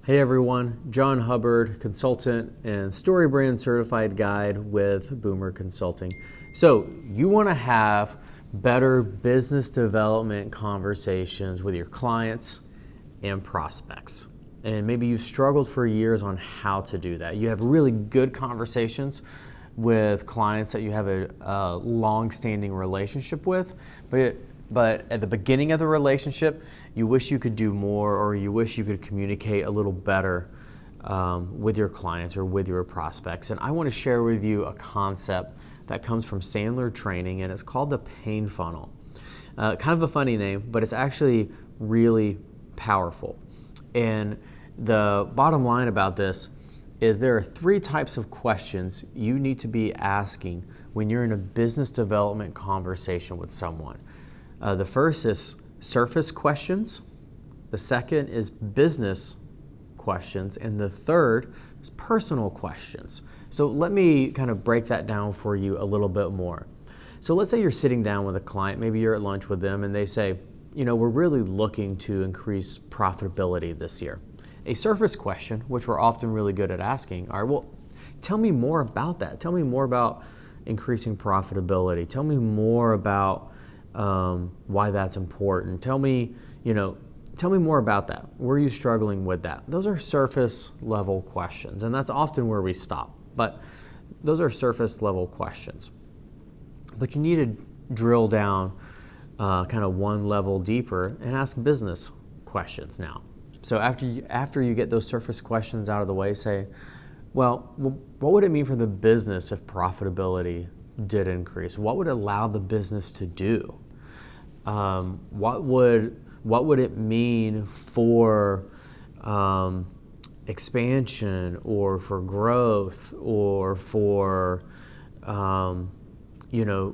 Hey everyone, John Hubbard, consultant and StoryBrand certified guide with Boomer Consulting. So you want to have better business development conversations with your clients and prospects. And maybe you've struggled for years on how to do that. You have really good conversations with clients that you have a long-standing relationship with, but at the beginning of the relationship, you wish you could do more, or you wish you could communicate a little better with your clients or with your prospects. And I want to share with you a concept that comes from Sandler Training, and it's called the pain funnel. Kind of a funny name, but it's actually really powerful. And the bottom line about this is there are 3 types of questions you need to be asking when you're in a business development conversation with someone. The first is surface questions, the second is business questions, and the third is personal questions. So let me kind of break that down for you a little bit more. So let's say you're sitting down with a client, maybe you're at lunch with them, and they say, we're really looking to increase profitability this year. A surface question, which we're often really good at asking, are, well, tell me more about that. Tell me more about increasing profitability. Tell me more about why that's important. Tell me more about that. Where are you struggling with that? Those are surface level questions, and that's often where we stop. But those are surface level questions. But you need to drill down kind of one level deeper and ask business questions now. So after you get those surface questions out of the way, say, well, what would it mean for the business if profitability did increase? What would it allow the business to do? What would it mean for expansion, or for growth, or for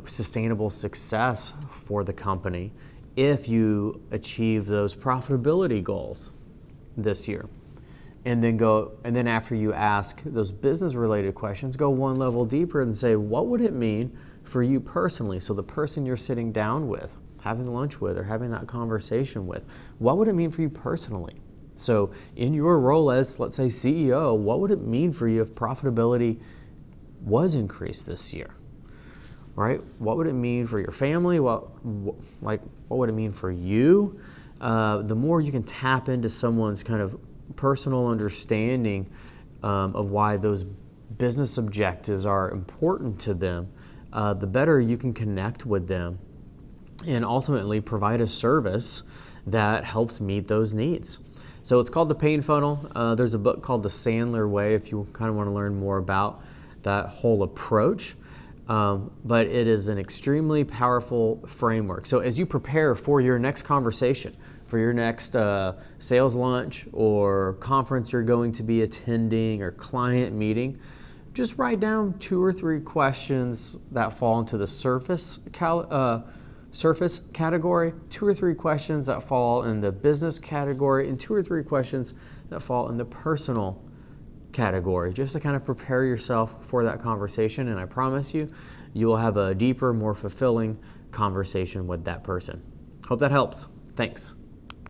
sustainable success for the company if you achieve those profitability goals this year? And then after you ask those business related questions, go one level deeper and say, what would it mean for you personally? So the person you're sitting down with, having lunch with, or having that conversation with, what would it mean for you personally? So in your role as, let's say, CEO, what would it mean for you if profitability was increased this year? Right? What would it mean for your family? What would it mean for you? The more you can tap into someone's kind of personal understanding of why those business objectives are important to them, the better you can connect with them and ultimately provide a service that helps meet those needs. So it's called the pain funnel. There's a book called The Sandler Way if you kind of want to learn more about that whole approach. But it is an extremely powerful framework. So as you prepare for your next conversation, for your next sales lunch or conference you're going to be attending or client meeting, just write down 2 or 3 questions that fall into the surface category, 2 or 3 questions that fall in the business category, and 2 or 3 questions that fall in the personal category, just to kind of prepare yourself for that conversation. And I promise you, you will have a deeper, more fulfilling conversation with that person. Hope that helps. Thanks.